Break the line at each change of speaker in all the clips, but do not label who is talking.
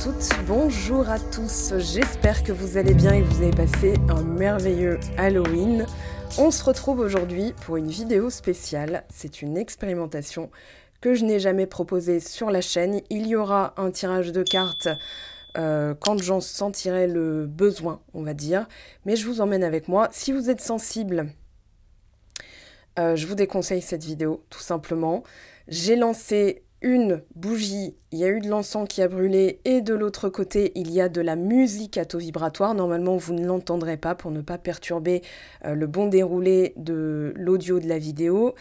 toutes, bonjour à tous, j'espère que vous allez bien et que vous avez passé un merveilleux Halloween. On se retrouve aujourd'hui pour une vidéo spéciale, c'est une expérimentation que je n'ai jamais proposée sur la chaîne. Il y aura un tirage de cartes quand j'en sentirai le besoin, on va dire, mais je vous emmène avec moi. Si vous êtes sensible, je vous déconseille cette vidéo, tout simplement. J'ai lancé une bougie, il y a eu de l'encens qui a brûlé et de l'autre côté, il y a de la musique à taux vibratoire. Normalement, vous ne l'entendrez pas pour ne pas perturber le bon déroulé de l'audio de la vidéo.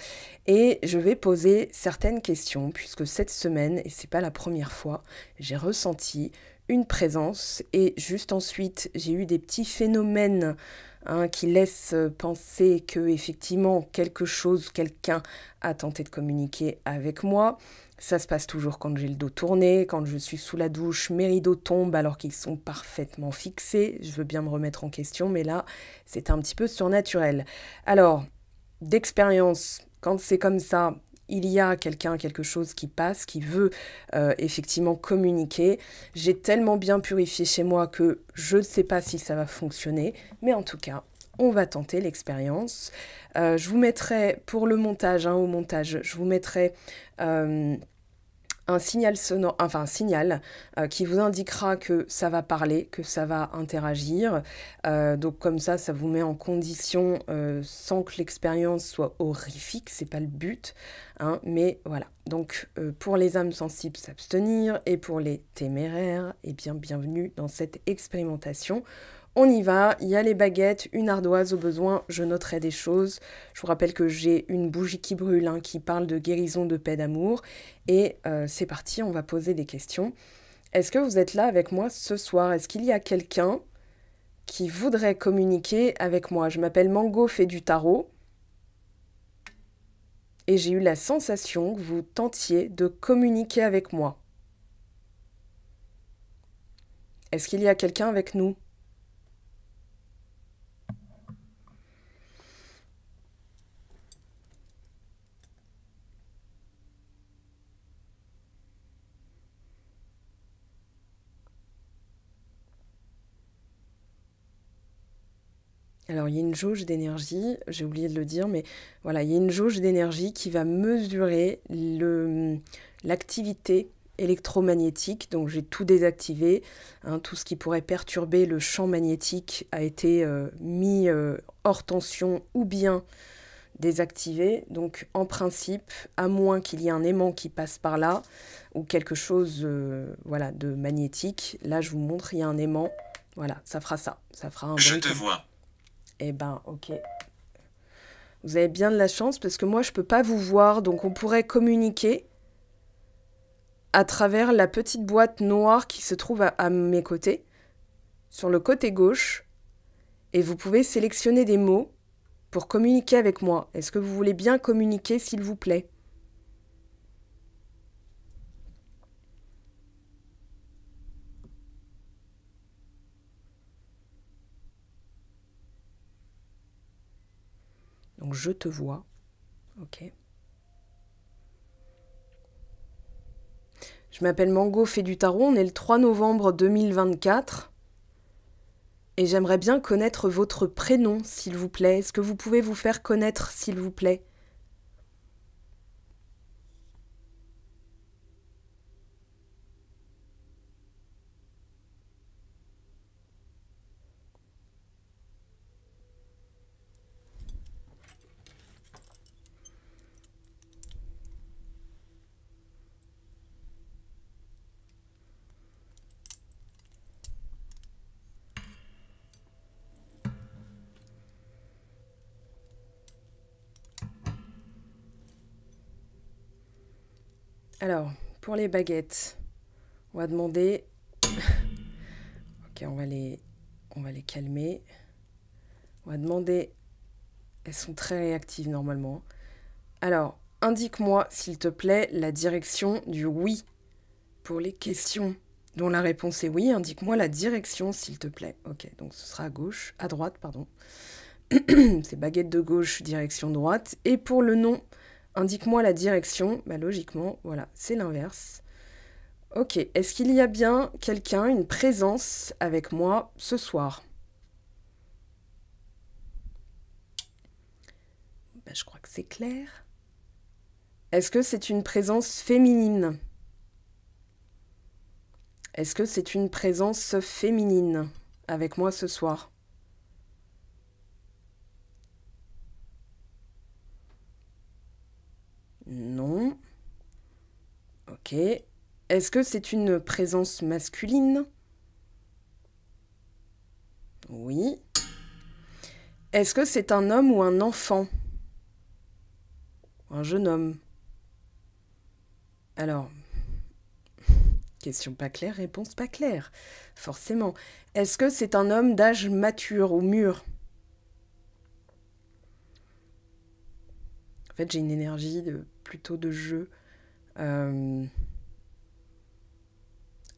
Et je vais poser certaines questions puisque cette semaine, et c'est pas la première fois, j'ai ressenti une présence et juste ensuite, j'ai eu des petits phénomènes qui laissent penser que effectivement quelque chose, quelqu'un a tenté de communiquer avec moi. Ça se passe toujours quand j'ai le dos tourné, quand je suis sous la douche, mes rideaux tombent alors qu'ils sont parfaitement fixés. Je veux bien me remettre en question, mais là, c'est un petit peu surnaturel. Alors, d'expérience, quand c'est comme ça, il y a quelqu'un, quelque chose qui passe, qui veut effectivement communiquer. J'ai tellement bien purifié chez moi que je ne sais pas si ça va fonctionner, mais en tout cas, on va tenter l'expérience. Je vous mettrai pour le montage, au montage, je vous mettrai un signal sonore, enfin un signal qui vous indiquera que ça va parler, que ça va interagir. Donc comme ça vous met en condition sans que l'expérience soit horrifique, c'est pas le but, mais voilà. Donc pour les âmes sensibles, s'abstenir, et pour les téméraires, eh bien bienvenue dans cette expérimentation. On y va, il y a les baguettes, une ardoise au besoin, je noterai des choses. Je vous rappelle que j'ai une bougie qui brûle, qui parle de guérison, de paix, d'amour. Et c'est parti, on va poser des questions. Est-ce que vous êtes là avec moi ce soir? Est-ce qu'il y a quelqu'un qui voudrait communiquer avec moi? Je m'appelle Mango, fait du tarot. Et j'ai eu la sensation que vous tentiez de communiquer avec moi. Est-ce qu'il y a quelqu'un avec nous? Alors, il y a une jauge d'énergie, j'ai oublié de le dire, mais voilà, il y a une jauge d'énergie qui va mesurer l'activité électromagnétique. Donc, j'ai tout désactivé. Tout ce qui pourrait perturber le champ magnétique a été mis hors tension ou bien désactivé. Donc, en principe, à moins qu'il y ait un aimant qui passe par là ou quelque chose de magnétique, là, je vous montre, il y a un aimant. Voilà, ça fera ça. Ça fera un bruit.
Je te vois.
Eh ben, ok. Vous avez bien de la chance parce que moi, je peux pas vous voir. Donc, on pourrait communiquer à travers la petite boîte noire qui se trouve à mes côtés, sur le côté gauche. Et vous pouvez sélectionner des mots pour communiquer avec moi. Est-ce que vous voulez bien communiquer, s'il vous plaît? Donc, je te vois. Ok. Je m'appelle Mango, fait du tarot. On est le 3 novembre 2024. Et j'aimerais bien connaître votre prénom, s'il vous plaît. Est-ce que vous pouvez vous faire connaître, s'il vous plaît? Alors, pour les baguettes, on va demander... Ok, on va les calmer. On va demander... Elles sont très réactives normalement. Alors, indique-moi, s'il te plaît, la direction du oui. Pour les questions dont la réponse est oui, indique-moi la direction, s'il te plaît. Ok, donc ce sera à droite, pardon. C'est baguette de gauche, direction droite. Et pour le nom, indique-moi la direction. Bah, logiquement, voilà, c'est l'inverse. Ok, est-ce qu'il y a bien quelqu'un, une présence avec moi ce soir? Ben, je crois que c'est clair. Est-ce que c'est une présence féminine? Est-ce que c'est une présence féminine avec moi ce soir? Non. Ok. Est-ce que c'est une présence masculine? Oui. Est-ce que c'est un homme ou un enfant? Un jeune homme. Alors, question pas claire, réponse pas claire. Forcément. Est-ce que c'est un homme d'âge mature ou mûr? En fait, j'ai une énergie plutôt de jeu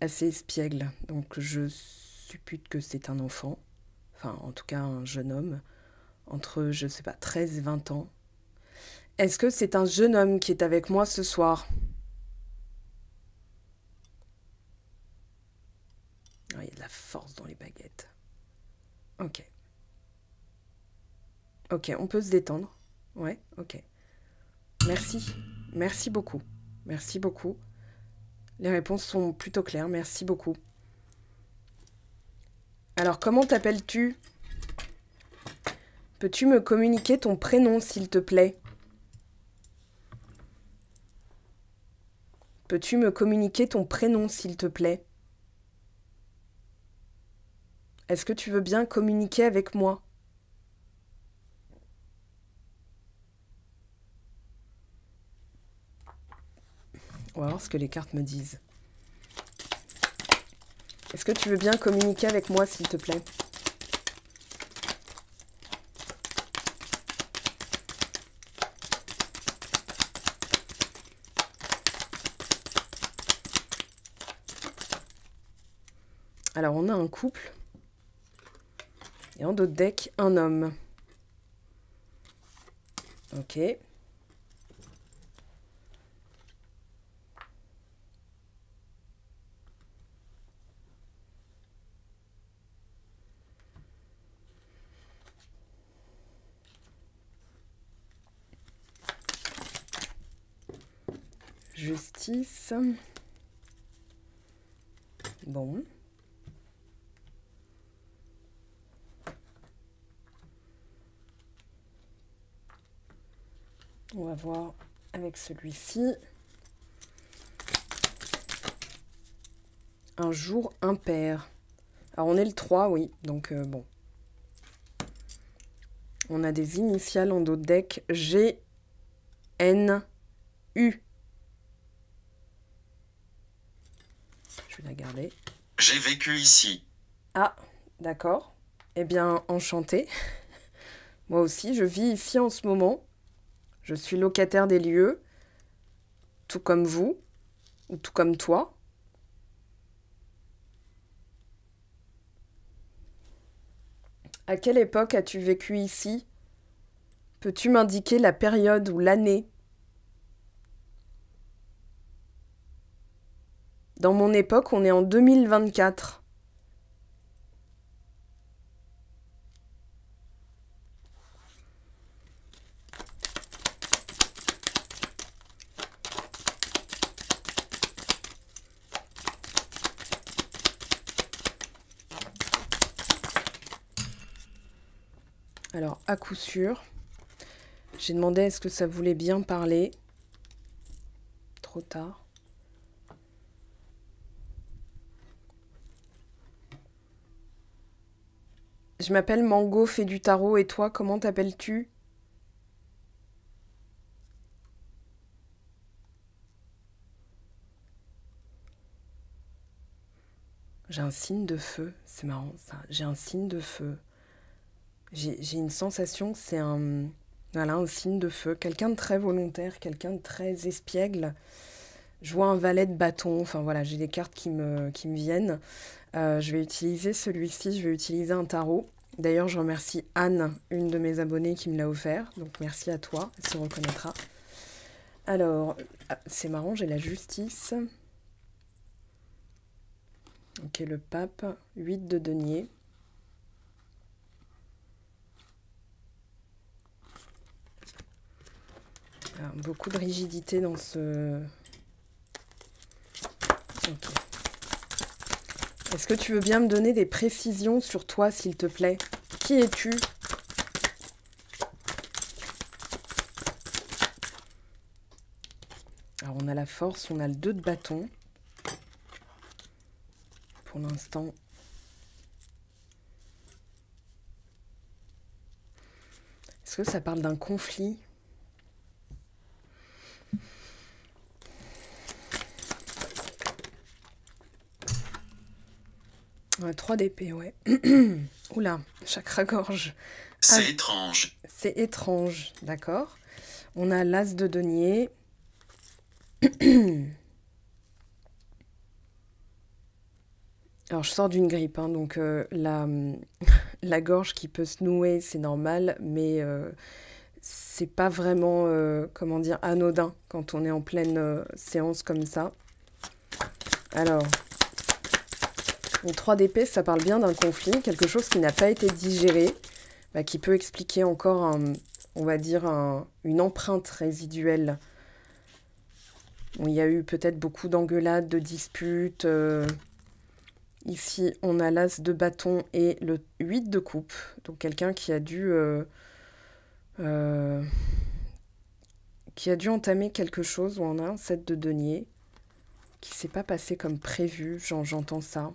assez espiègle. Donc, je suppute que c'est un enfant. Enfin, en tout cas, un jeune homme. Entre, je sais pas, 13 et 20 ans. Est-ce que c'est un jeune homme qui est avec moi ce soir? Oh, il y a de la force dans les baguettes. Ok. Ok, on peut se détendre. Ouais, ok. Merci. Merci beaucoup. Merci beaucoup. Les réponses sont plutôt claires. Merci beaucoup. Alors, comment t'appelles-tu? Peux-tu me communiquer ton prénom, s'il te plaît? Peux-tu me communiquer ton prénom, s'il te plaît? Est-ce que tu veux bien communiquer avec moi? On va voir ce que les cartes me disent. Est-ce que tu veux bien communiquer avec moi, s'il te plaît? Alors, on a un couple. Et en d'autres decks, un homme. Ok. Justice. Bon. On va voir avec celui-ci. Un jour impair. Alors on est le 3, oui. Donc bon. On a des initiales en dos de deck. G, N, U. Je vais la garder.
J'ai vécu ici.
Ah, d'accord. Eh bien, enchanté. Moi aussi, je vis ici en ce moment. Je suis locataire des lieux, tout comme vous, ou tout comme toi. À quelle époque as-tu vécu ici? Peux-tu m'indiquer la période ou l'année? Dans mon époque, on est en 2024. Alors, à coup sûr, j'ai demandé est-ce que ça voulait bien parler. Trop tard. Je m'appelle Mango, fais du tarot, et toi, comment t'appelles-tu? J'ai un signe de feu, c'est marrant ça. J'ai un signe de feu. J'ai une sensation que c'est voilà, un signe de feu. Quelqu'un de très volontaire, quelqu'un de très espiègle. Je vois un valet de bâton. Enfin voilà, j'ai des cartes qui me viennent. Je vais utiliser celui-ci, je vais utiliser un tarot. D'ailleurs, je remercie Anne, une de mes abonnées, qui me l'a offert. Donc merci à toi, elle se reconnaîtra. Alors, c'est marrant, j'ai la justice. Ok, le pape, 8 de denier. Alors, beaucoup de rigidité dans ce... Ok. Est-ce que tu veux bien me donner des précisions sur toi, s'il te plaît? Qui es-tu? Alors, on a la force, on a le 2 de bâton. Pour l'instant. Est-ce que ça parle d'un conflit? 3 d'épée, ouais. Oula, chakra-gorge.
C'est étrange.
C'est étrange, d'accord. On a l'as de denier. Alors, je sors d'une grippe, hein, donc la gorge qui peut se nouer, c'est normal, mais c'est pas vraiment, comment dire, anodin quand on est en pleine séance comme ça. Alors, le 3 d'épée, ça parle bien d'un conflit, quelque chose qui n'a pas été digéré, qui peut expliquer encore, on va dire, une empreinte résiduelle. Bon, il y a eu peut-être beaucoup d'engueulades, de disputes. Ici, on a l'as de bâton et le 8 de coupe. Donc quelqu'un qui a dû entamer quelque chose, ou on a un 7 de denier qui s'est pas passé comme prévu. J'entends ça.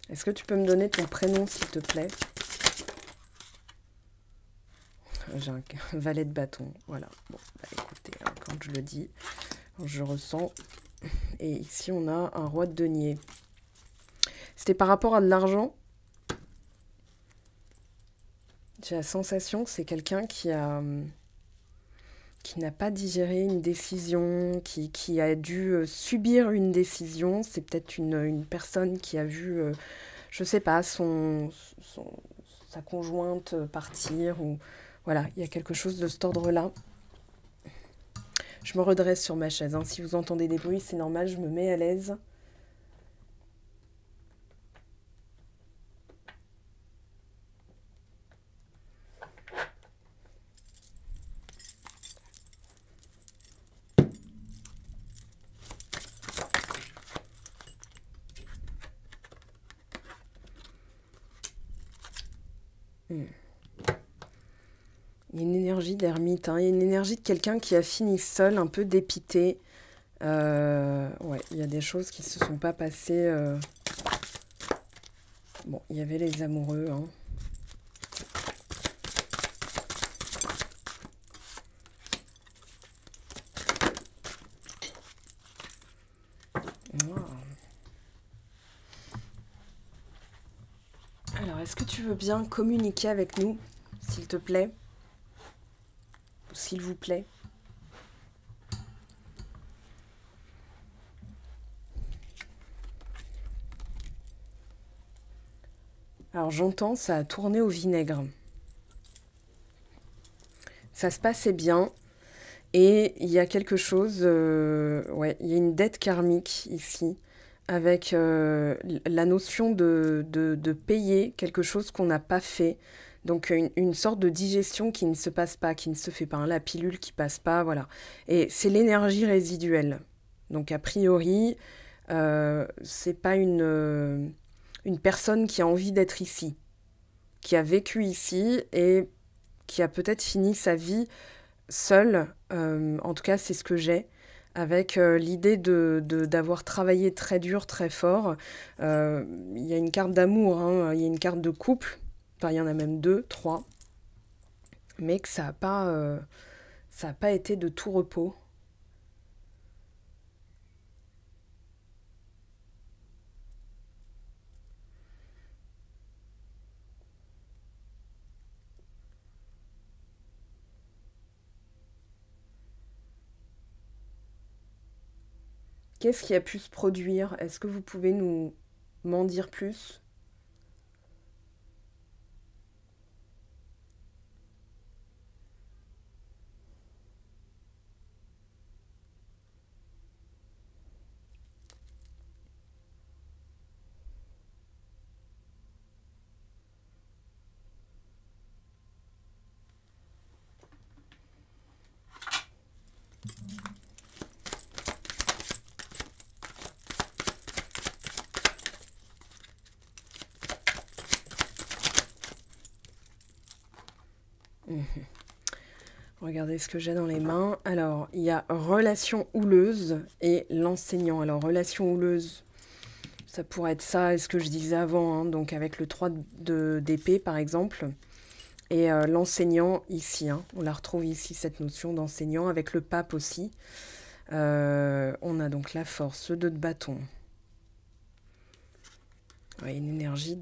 Est-ce que tu peux me donner ton prénom, s'il te plaît? J'ai un valet de bâton. Voilà. Bon, écoutez, hein, quand je le dis, je ressens. Et ici, on a un roi de denier. C'était par rapport à de l'argent? J'ai la sensation que c'est quelqu'un qui n'a pas digéré une décision, qui a dû subir une décision. C'est peut-être une personne qui a vu, je sais pas, sa conjointe partir. Ou voilà, il y a quelque chose de cet ordre-là. Je me redresse sur ma chaise, hein. Si vous entendez des bruits, c'est normal, je me mets à l'aise. Il y a une énergie d'ermite, hein. Il y a une énergie de quelqu'un qui a fini seul, un peu dépité. Ouais, il y a des choses qui se sont pas passées. Bon, il y avait les amoureux, hein. Wow. Alors, est-ce que tu veux bien communiquer avec nous, s'il te plaît? S'il vous plaît. Alors, j'entends, ça a tourné au vinaigre. Ça se passait bien. Et il y a quelque chose, ouais, il y a une dette karmique ici, avec la notion de payer quelque chose qu'on n'a pas fait. Donc une sorte de digestion qui ne se passe pas, qui ne se fait pas, hein, la pilule qui passe pas, voilà. Et c'est l'énergie résiduelle. Donc a priori, c'est pas une personne qui a envie d'être ici, qui a vécu ici et qui a peut-être fini sa vie seule. En tout cas, c'est ce que j'ai, avec l'idée d'avoir travaillé très dur, très fort. Il y a une carte d'amour, hein, il y a une carte de couple, enfin il y en a même 2, 3, mais que ça a pas été de tout repos. Qu'est-ce qui a pu se produire? Est-ce que vous pouvez m'en dire plus? Regardez ce que j'ai dans les mains. Alors, il y a relation houleuse et l'enseignant. Alors, relation houleuse, ça pourrait être ça, ce que je disais avant, hein, donc avec le 3 d'épée, par exemple. Et l'enseignant, ici, hein, on la retrouve ici, cette notion d'enseignant, avec le pape aussi. On a donc la force, le 2 de bâton. Ouais, une énergie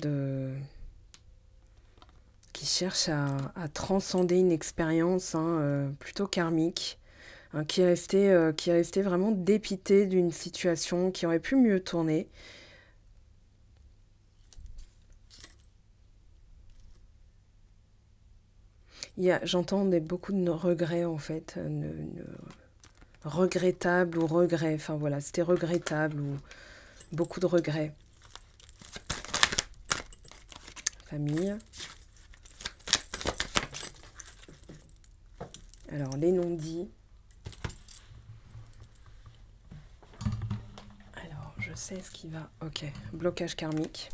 qui cherche à transcender une expérience plutôt karmique, hein, qui est resté vraiment dépité d'une situation qui aurait pu mieux tourner. J'entends beaucoup de regrets en fait, regrettable ou regret, enfin voilà, c'était regrettable ou beaucoup de regrets. Famille. Alors, les non-dits. Alors, je sais ce qui va... Ok, blocage karmique.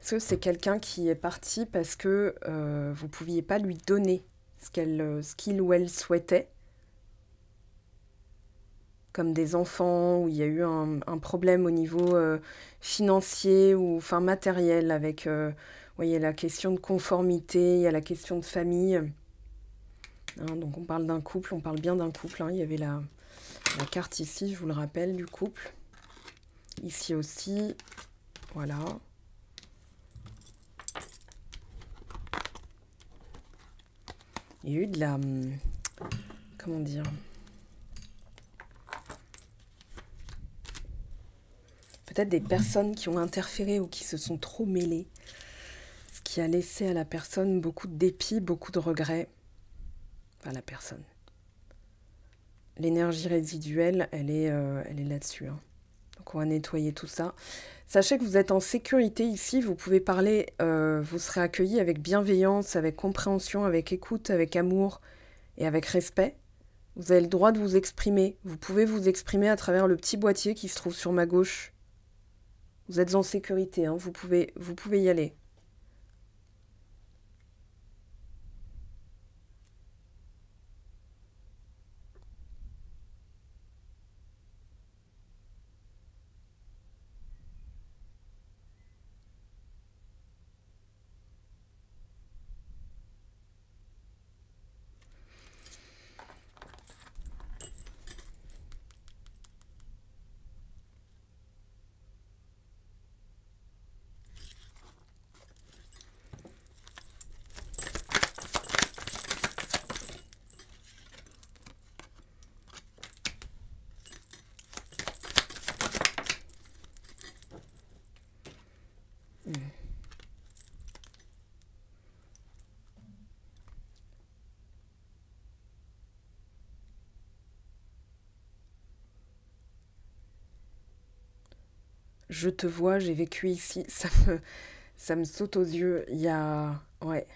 Est-ce que c'est quelqu'un qui est parti parce que vous ne pouviez pas lui donner ce qu'il ou elle souhaitait, comme des enfants, où il y a eu un problème au niveau financier ou enfin matériel, avec voyez, la question de conformité, il y a la question de famille. Hein, donc on parle d'un couple, on parle bien d'un couple. Hein. Il y avait la carte ici, je vous le rappelle, du couple. Ici aussi, voilà. Il y a eu de la... Comment dire? Peut-être des personnes qui ont interféré ou qui se sont trop mêlées. Ce qui a laissé à la personne beaucoup de dépit, beaucoup de regrets. Enfin, la personne. L'énergie résiduelle, elle est là-dessus. Hein. Donc on va nettoyer tout ça. Sachez que vous êtes en sécurité ici, vous pouvez parler, vous serez accueilli avec bienveillance, avec compréhension, avec écoute, avec amour et avec respect. Vous avez le droit de vous exprimer. Vous pouvez vous exprimer à travers le petit boîtier qui se trouve sur ma gauche. Vous êtes en sécurité, hein, vous pouvez y aller. Je te vois, j'ai vécu ici, ça me saute aux yeux. Il y a... Ouais.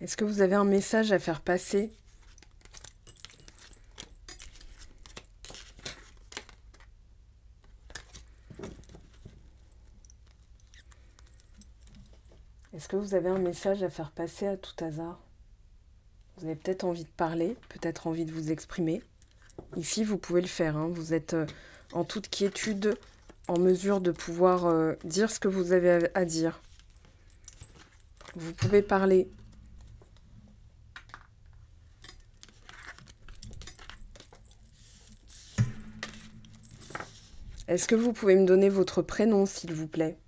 Est-ce que vous avez un message à faire passer ? Est-ce que vous avez un message à faire passer à tout hasard ? Vous avez peut-être envie de parler, peut-être envie de vous exprimer. Ici, vous pouvez le faire. Hein. Vous êtes en toute quiétude, en mesure de pouvoir dire ce que vous avez à dire. Vous pouvez parler. Est-ce que vous pouvez me donner votre prénom, s'il vous plaît ?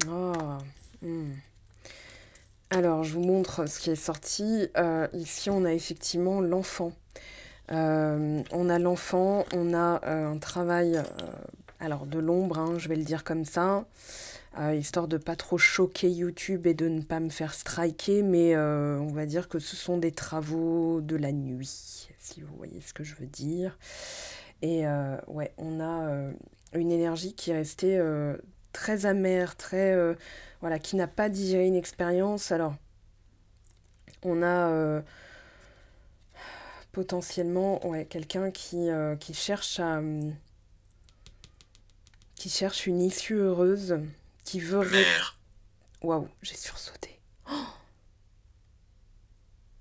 Oh. Alors, je vous montre ce qui est sorti. Ici, on a effectivement l'enfant. On a l'enfant, on a un travail alors de l'ombre, hein, je vais le dire comme ça, histoire de pas trop choquer YouTube et de ne pas me faire striker, mais on va dire que ce sont des travaux de la nuit, si vous voyez ce que je veux dire. Et ouais, on a une énergie qui est restée très amère, très voilà, qui n'a pas digéré une expérience. Alors, on a potentiellement ouais, quelqu'un qui cherche qui cherche une issue heureuse, qui veut... Waouh, j'ai sursauté.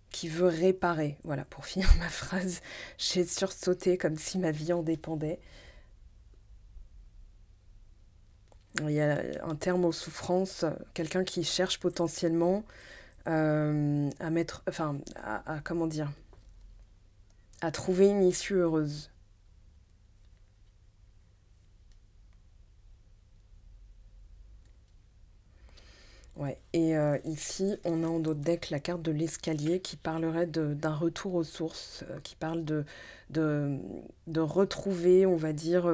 Qui veut réparer. Voilà, pour finir ma phrase, j'ai sursauté comme si ma vie en dépendait. Il y a un terme aux souffrances, quelqu'un qui cherche potentiellement à mettre... Enfin, comment dire, à trouver une issue heureuse. Ouais, et ici, on a en d'autres decks la carte de l'escalier qui parlerait d'un retour aux sources, qui parle de retrouver, on va dire,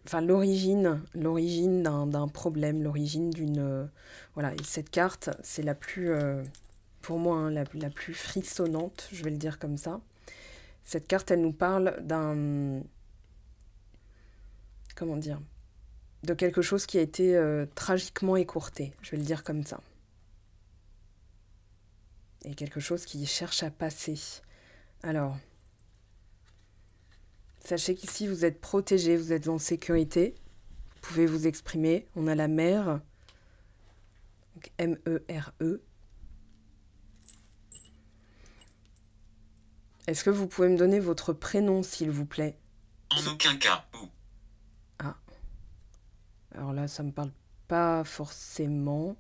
enfin l'origine d'un problème, l'origine d'une... voilà, et cette carte, c'est la plus, pour moi, hein, la plus frissonnante, je vais le dire comme ça. Cette carte, elle nous parle d'un... Comment dire ? De quelque chose qui a été tragiquement écourté, je vais le dire comme ça. Et quelque chose qui cherche à passer. Alors, sachez qu'ici, vous êtes protégé, vous êtes en sécurité. Vous pouvez vous exprimer. On a la mer, donc M-E-R-E. Est-ce que vous pouvez me donner votre prénom, s'il vous plaît?
En aucun cas. Ou.
Ah. Alors là, ça me parle pas forcément.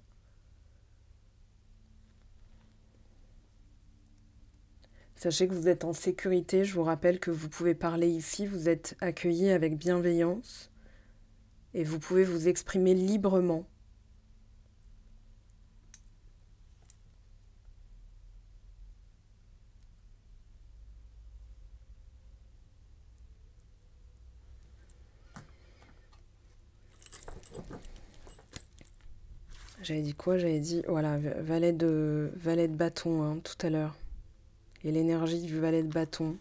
Sachez que vous êtes en sécurité. Je vous rappelle que vous pouvez parler ici. Vous êtes accueillis avec bienveillance. Et vous pouvez vous exprimer librement. J'avais dit quoi? J'avais dit, voilà, valet de bâton, hein, tout à l'heure. Et l'énergie du valet de bâton.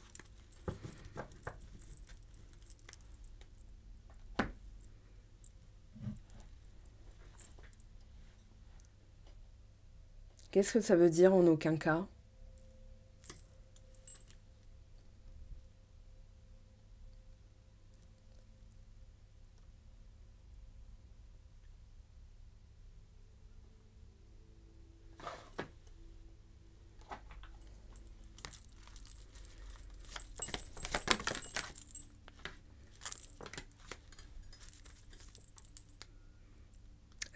Qu'est-ce que ça veut dire en aucun cas?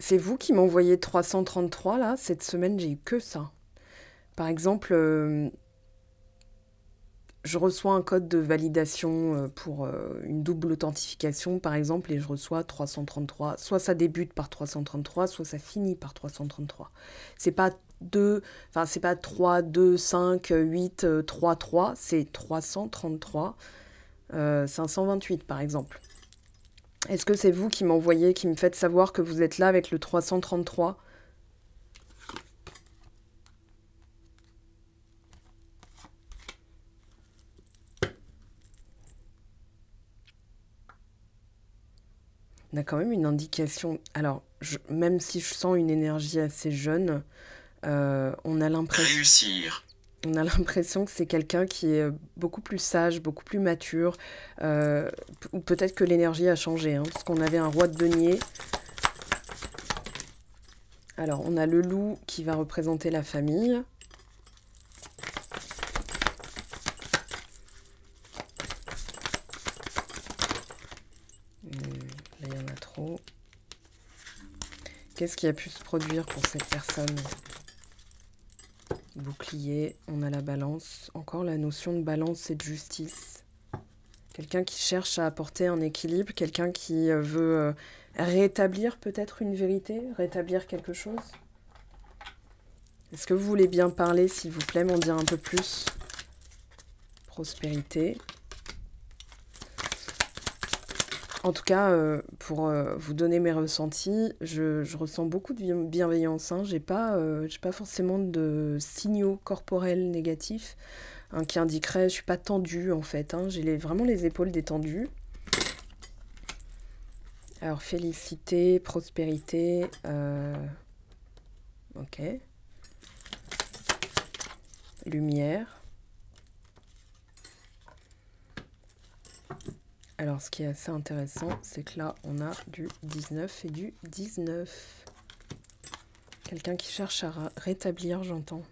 C'est vous qui m'envoyez 333 là, cette semaine j'ai eu que ça. Par exemple, je reçois un code de validation pour une double authentification par exemple et je reçois 333. Soit ça débute par 333, soit ça finit par 333. C'est pas 2, enfin c'est pas 3, 2, 5, 8, 3, 3, c'est 333, 528 par exemple. Est-ce que c'est vous qui m'envoyez, qui me faites savoir que vous êtes là avec le 333 ? On a quand même une indication. Alors, même si je sens une énergie assez jeune, on a l'impression...
Réussir.
On a l'impression que c'est quelqu'un qui est beaucoup plus sage, beaucoup plus mature, ou peut-être que l'énergie a changé, hein, parce qu'on avait un roi de denier. Alors, on a le loup qui va représenter la famille. Là, il y en a trop. Qu'est-ce qui a pu se produire pour cette personne ? Bouclier, on a la balance. Encore la notion de balance et de justice. Quelqu'un qui cherche à apporter un équilibre, quelqu'un qui veut rétablir peut-être une vérité, rétablir quelque chose. Est-ce que vous voulez bien parler, s'il vous plaît, m'en dire un peu plus? Prospérité. En tout cas, pour vous donner mes ressentis, je ressens beaucoup de bienveillance, hein. J'ai pas forcément de signaux corporels négatifs, hein, qui indiqueraient je suis pas tendue en fait, hein. J'ai vraiment les épaules détendues. Alors félicité, prospérité, ok. Lumière. Alors, ce qui est assez intéressant, c'est que là, on a du 19 et du 19. Quelqu'un qui cherche à rétablir, j'entends.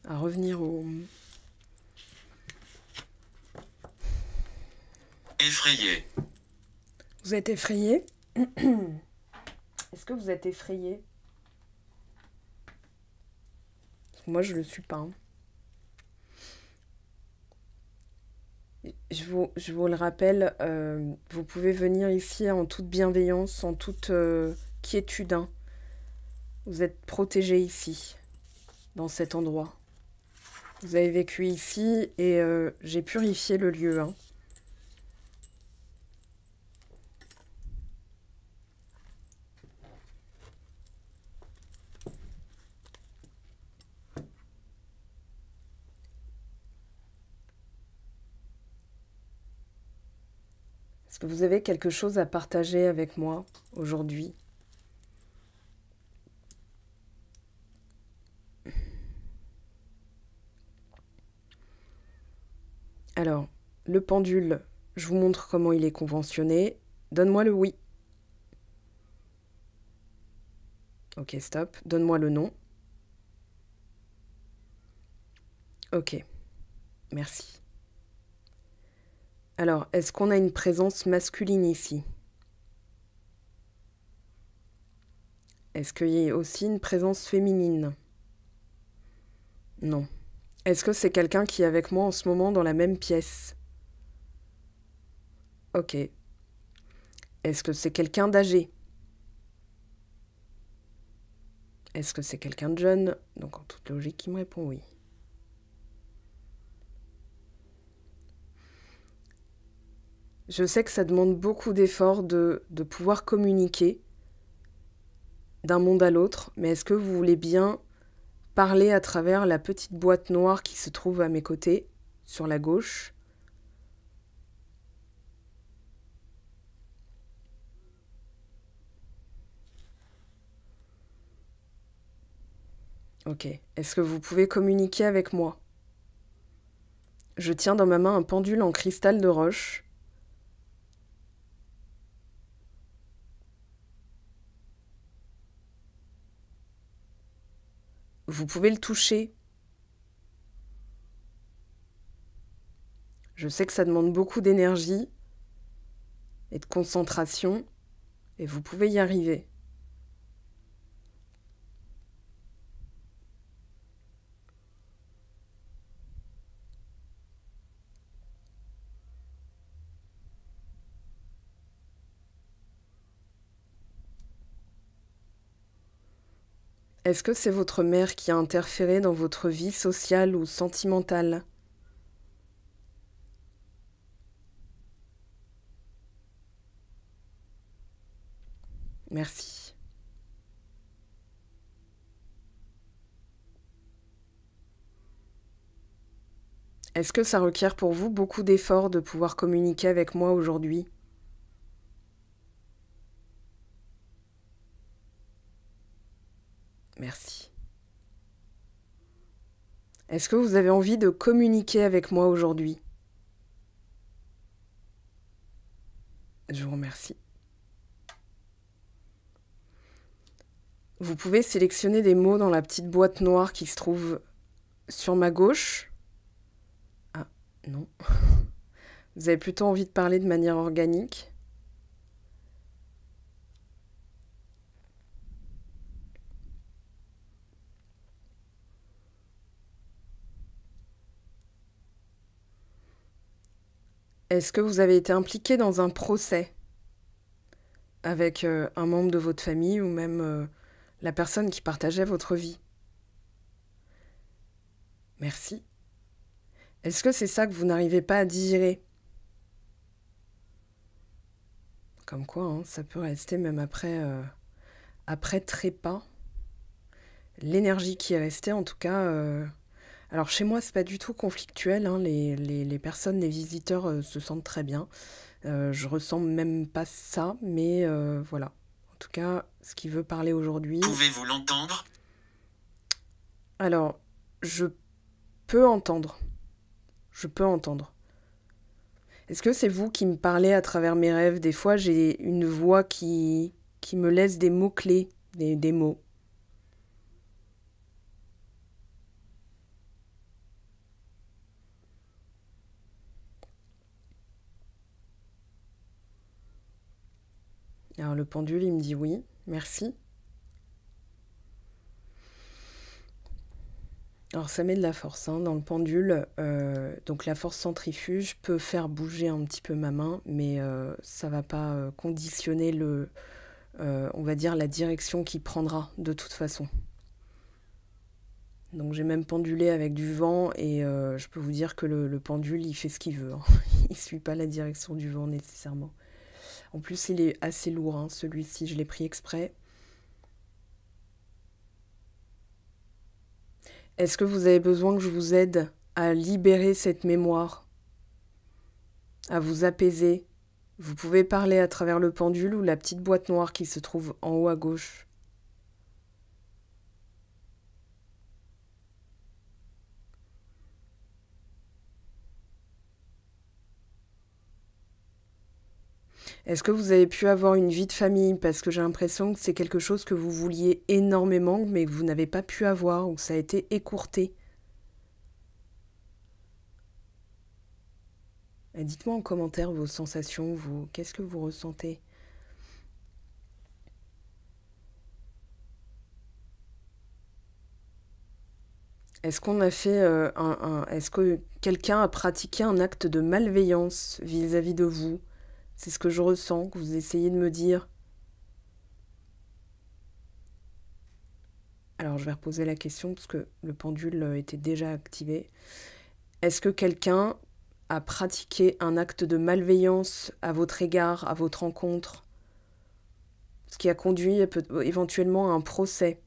À revenir au...
Effrayé.
Vous êtes effrayé? Est-ce que vous êtes effrayé? Moi, je le suis pas, hein. Je vous le rappelle, vous pouvez venir ici en toute bienveillance, en toute quiétude, hein. Vous êtes protégé ici, dans cet endroit. Vous avez vécu ici et j'ai purifié le lieu, hein. Est-ce que vous avez quelque chose à partager avec moi aujourd'hui? Alors, le pendule, je vous montre comment il est conventionné. Donne-moi le oui. Ok, stop. Donne-moi le non. Ok, merci. Alors, est-ce qu'on a une présence masculine ici? Est-ce qu'il y a aussi une présence féminine? Non. Est-ce que c'est quelqu'un qui est avec moi en ce moment dans la même pièce? Ok. Est-ce que c'est quelqu'un d'âgé? Est-ce que c'est quelqu'un de jeune? Donc en toute logique, il me répond oui. Je sais que ça demande beaucoup d'efforts de pouvoir communiquer d'un monde à l'autre, mais est-ce que vous voulez bien parler à travers la petite boîte noire qui se trouve à mes côtés, sur la gauche? Ok. Est-ce que vous pouvez communiquer avec moi? Je tiens dans ma main un pendule en cristal de roche. Vous pouvez le toucher. Je sais que ça demande beaucoup d'énergie et de concentration, et vous pouvez y arriver. Est-ce que c'est votre mère qui a interféré dans votre vie sociale ou sentimentale? Merci. Est-ce que ça requiert pour vous beaucoup d'efforts de pouvoir communiquer avec moi aujourd'hui? Merci. Est-ce que vous avez envie de communiquer avec moi aujourd'hui? Je vous remercie. Vous pouvez sélectionner des mots dans la petite boîte noire qui se trouve sur ma gauche. Ah, non. Vous avez plutôt envie de parler de manière organique. Est-ce que vous avez été impliqué dans un procès avec un membre de votre famille ou même la personne qui partageait votre vie? Merci. Est-ce que c'est ça que vous n'arrivez pas à digérer? Comme quoi, hein, ça peut rester même après trépas. L'énergie qui est restée, en tout cas... Alors chez moi, c'est pas du tout conflictuel, hein, les personnes, les visiteurs se sentent très bien. Je ressens même pas ça, mais voilà. En tout cas, ce qui veut parler aujourd'hui...
Pouvez-vous l'entendre?
Alors, je peux entendre. Je peux entendre. Est-ce que c'est vous qui me parlez à travers mes rêves? Des fois, j'ai une voix qui me laisse des mots-clés, des mots. Alors le pendule, il me dit oui, merci. Alors ça met de la force hein, dans le pendule. Donc la force centrifuge peut faire bouger un petit peu ma main, mais ça va pas conditionner on va dire la direction qu'il prendra de toute façon. Donc j'ai même pendulé avec du vent et je peux vous dire que le pendule, il fait ce qu'il veut. Hein. Il ne suit pas la direction du vent nécessairement. En plus, il est assez lourd, hein, celui-ci, je l'ai pris exprès. Est-ce que vous avez besoin que je vous aide à libérer cette mémoire, à vous apaiser? Vous pouvez parler à travers le pendule ou la petite boîte noire qui se trouve en haut à gauche. Est-ce que vous avez pu avoir une vie de famille? Parce que j'ai l'impression que c'est quelque chose que vous vouliez énormément, mais que vous n'avez pas pu avoir, ou que ça a été écourté. Et dites-moi en commentaire vos sensations, qu'est-ce que vous ressentez? Est-ce qu'on a fait est-ce que quelqu'un a pratiqué un acte de malveillance vis-à-vis de vous? C'est ce que je ressens, que vous essayez de me dire. Alors je vais reposer la question parce que le pendule était déjà activé. Est-ce que quelqu'un a pratiqué un acte de malveillance à votre égard, à votre encontre? Ce qui a conduit éventuellement à un procès.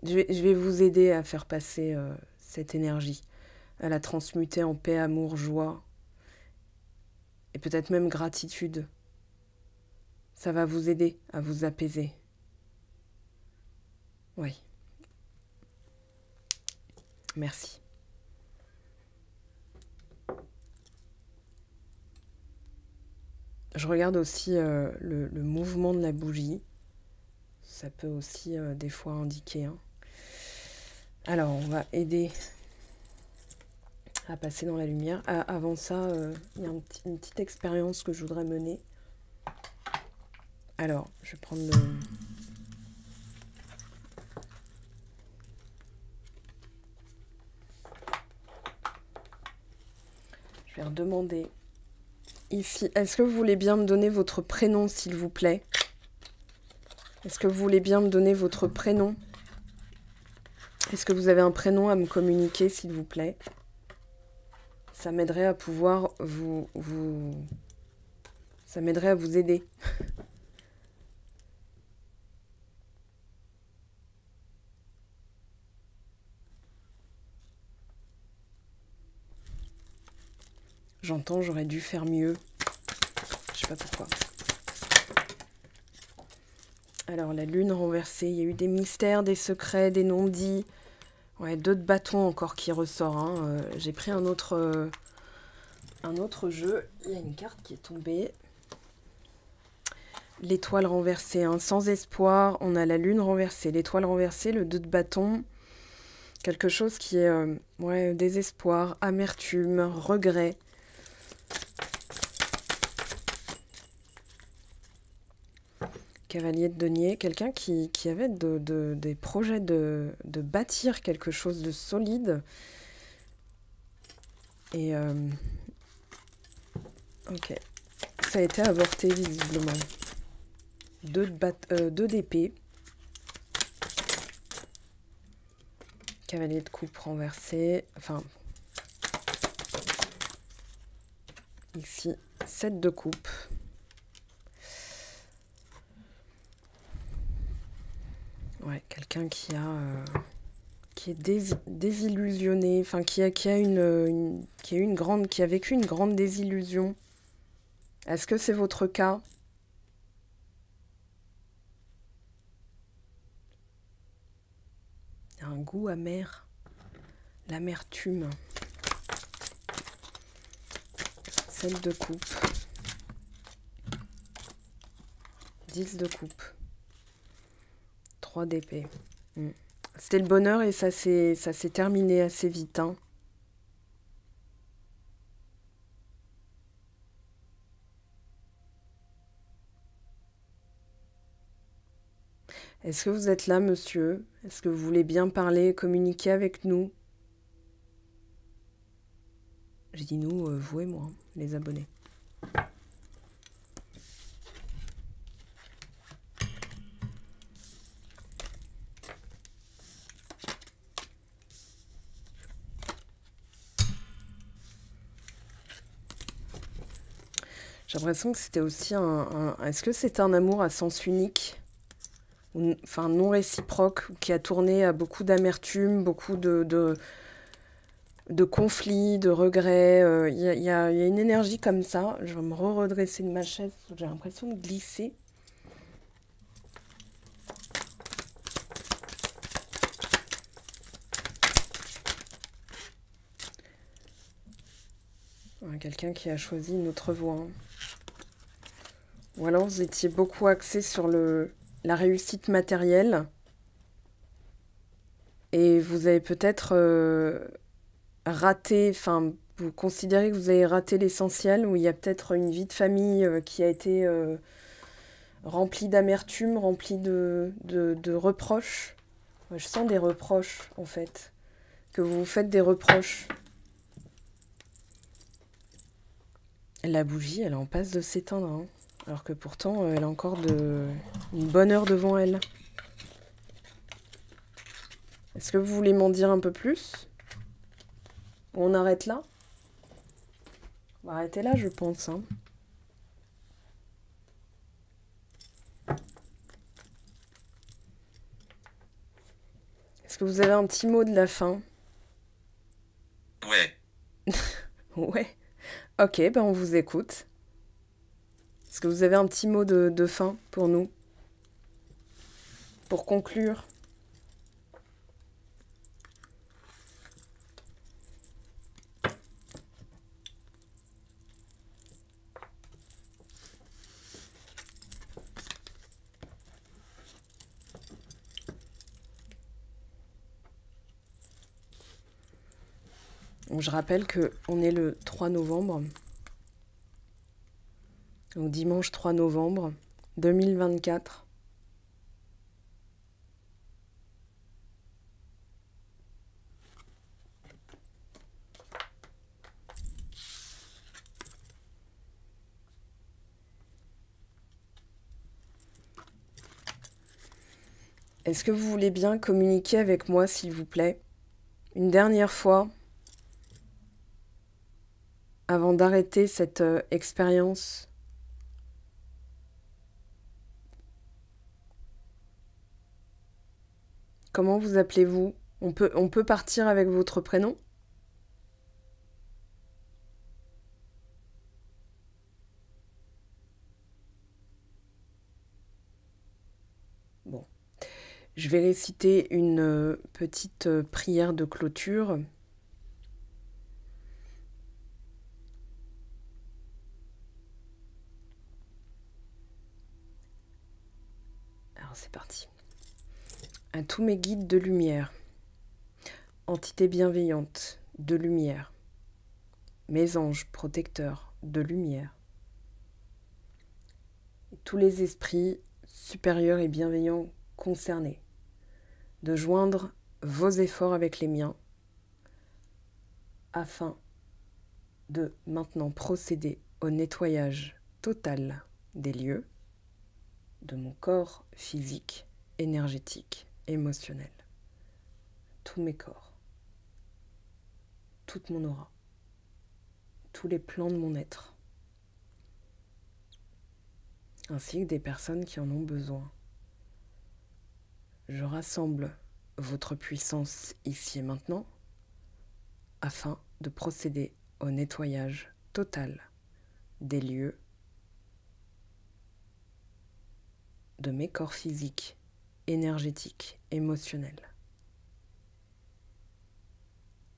Je vais vous aider à faire passer cette énergie, à la transmuter en paix, amour, joie et peut-être même gratitude. Ça va vous aider à vous apaiser. Oui. Merci. Je regarde aussi le mouvement de la bougie. Ça peut aussi des fois indiquer. Hein. Alors, on va aider à passer dans la lumière. Avant ça, il y a une petite expérience que je voudrais mener. Alors, je vais prendre Je vais redemander ici. Est-ce que vous voulez bien me donner votre prénom, s'il vous plaît? Est-ce que vous voulez bien me donner votre prénom? Est-ce que vous avez un prénom à me communiquer, s'il vous plaît? Ça m'aiderait à pouvoir Ça m'aiderait à vous aider. J'entends, j'aurais dû faire mieux. Je sais pas pourquoi. Alors, la lune renversée, il y a eu des mystères, des secrets, des non-dits. Ouais, 2 de bâton encore qui ressort. Hein. J'ai pris un autre jeu. Il y a une carte qui est tombée. L'étoile renversée, hein. Sans espoir. On a la lune renversée, l'étoile renversée, le 2 de bâton. Quelque chose qui est ouais, désespoir, amertume, regret. Cavalier de denier, quelqu'un qui avait des projets de bâtir quelque chose de solide. Et ok, ça a été avorté visiblement. 2 d'épée. Cavalier de coupe renversé. Enfin, ici, 7 de coupe. Ouais, quelqu'un qui est désillusionné, enfin qui a vécu une grande désillusion. Est-ce que c'est votre cas? Il y a un goût amer, l'amertume. 7 de coupe. 10 de coupe. 3 d'épée. C'était le bonheur et ça s'est terminé assez vite. Hein. Est-ce que vous êtes là, monsieur? Est-ce que vous voulez bien parler, communiquer avec nous? J'ai dit nous, vous et moi, les abonnés. J'ai l'impression que c'était aussi Est-ce que c'est un amour à sens unique? Enfin, non réciproque, qui a tourné à beaucoup d'amertume, beaucoup de conflits, de regrets. Il y a une énergie comme ça. Je vais me redresser de ma chaise. J'ai l'impression de glisser. Quelqu'un qui a choisi une autre voie. Hein. Ou alors vous étiez beaucoup axé sur la réussite matérielle. Et vous avez peut-être raté, enfin, vous considérez que vous avez raté l'essentiel, où il y a peut-être une vie de famille qui a été remplie d'amertume, remplie de reproches. Ouais, je sens des reproches, en fait. Que vous vous faites des reproches. La bougie, elle est en passe de s'éteindre. Hein. Alors que pourtant, elle a encore une bonne heure devant elle. Est-ce que vous voulez m'en dire un peu plus? On arrête là? On va arrêter là, je pense. Hein. Est-ce que vous avez un petit mot de la fin?
Ouais.
Ouais. Ok, ben on vous écoute. Est-ce que vous avez un petit mot de fin pour nous? Pour conclure? Donc, je rappelle qu'on est le 3 novembre. Donc dimanche 3 novembre 2024. Est-ce que vous voulez bien communiquer avec moi, s'il vous plaît, une dernière fois, avant d'arrêter cette expérience? Comment vous appelez-vous? On peut partir avec votre prénom? Bon. Je vais réciter une petite prière de clôture. Alors c'est parti. À tous mes guides de lumière, entités bienveillantes de lumière, mes anges protecteurs de lumière, tous les esprits supérieurs et bienveillants concernés, de joindre vos efforts avec les miens afin de maintenant procéder au nettoyage totale des lieux, de mon corps physique, énergétique, émotionnel. Tous mes corps, toute mon aura, tous les plans de mon être, ainsi que des personnes qui en ont besoin. Je rassemble votre puissance ici et maintenant afin de procéder au nettoyage total des lieux, de mes corps physiques, énergétiques, émotionnels,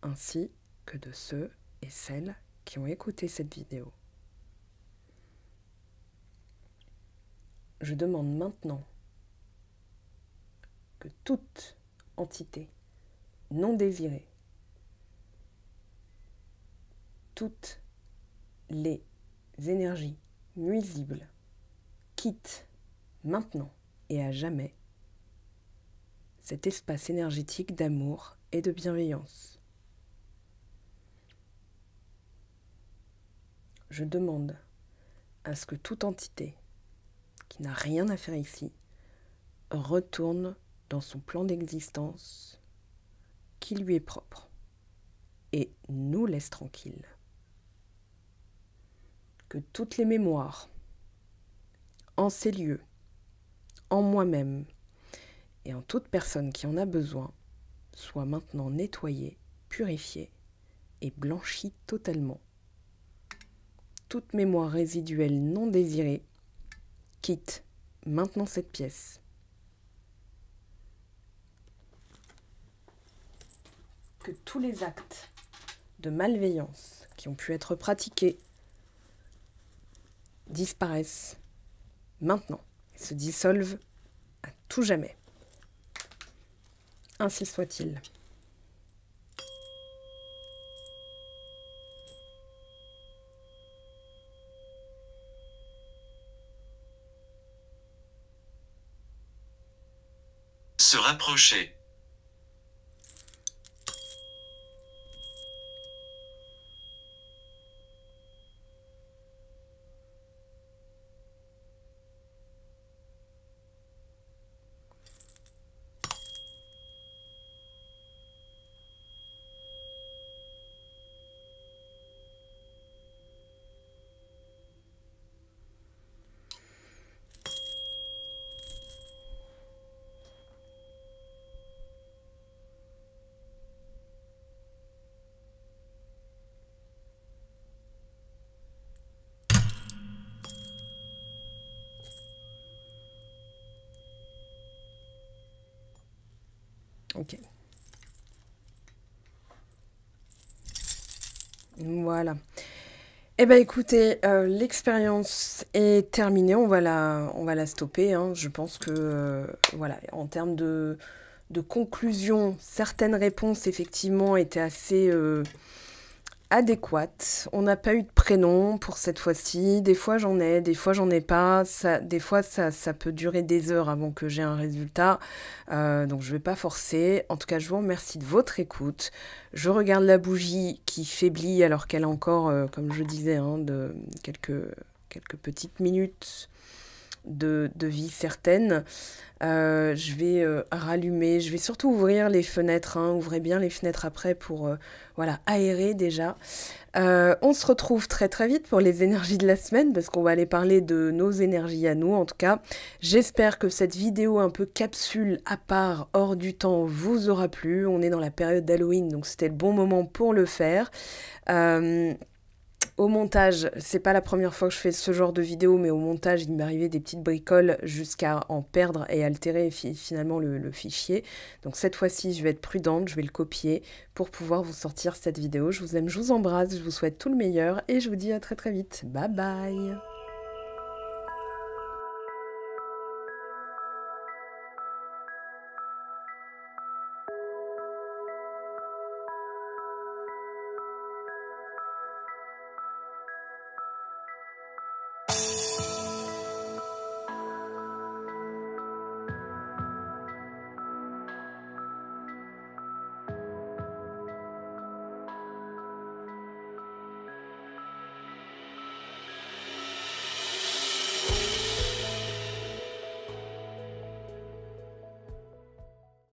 ainsi que de ceux et celles qui ont écouté cette vidéo. Je demande maintenant que toute entité non désirée, toutes les énergies nuisibles quittent maintenant et à jamais cet espace énergétique d'amour et de bienveillance. Je demande à ce que toute entité qui n'a rien à faire ici retourne dans son plan d'existence qui lui est propre et nous laisse tranquilles. Que toutes les mémoires en ces lieux, en moi-même et en toute personne qui en a besoin soient maintenant nettoyées, purifiées et blanchies totalement. Toute mémoire résiduelle non désirée quitte maintenant cette pièce. Que tous les actes de malveillance qui ont pu être pratiqués disparaissent maintenant et se dissolvent à tout jamais. Ainsi soit-il.
Se rapprocher.
Ok. Voilà. Eh bien écoutez, l'expérience est terminée, on va la stopper, hein. Je pense que, voilà, en termes de conclusion, certaines réponses effectivement étaient assez adéquates. On n'a pas eu de prénom pour cette fois-ci, des fois j'en ai, des fois j'en ai pas, des fois ça peut durer des heures avant que j'ai un résultat, donc je vais pas forcer. En tout cas, je vous remercie de votre écoute. Je regarde la bougie qui faiblit alors qu'elle a encore, comme je disais, hein, de quelques petites minutes de vie certaine. Je vais rallumer, je vais surtout ouvrir les fenêtres, hein. Ouvrez bien les fenêtres après pour voilà, aérer déjà. On se retrouve très très vite pour les énergies de la semaine parce qu'on va aller parler de nos énergies à nous. En tout cas, j'espère que cette vidéo un peu capsule à part, hors du temps, vous aura plu. On est dans la période d'Halloween, donc c'était le bon moment pour le faire. Au montage, c'est pas la première fois que je fais ce genre de vidéo, mais au montage, il m'est arrivé des petites bricoles jusqu'à en perdre et altérer finalement le fichier. Donc cette fois-ci, je vais être prudente, je vais le copier pour pouvoir vous sortir cette vidéo. Je vous aime, je vous embrasse, je vous souhaite tout le meilleur et je vous dis à très très vite. Bye bye!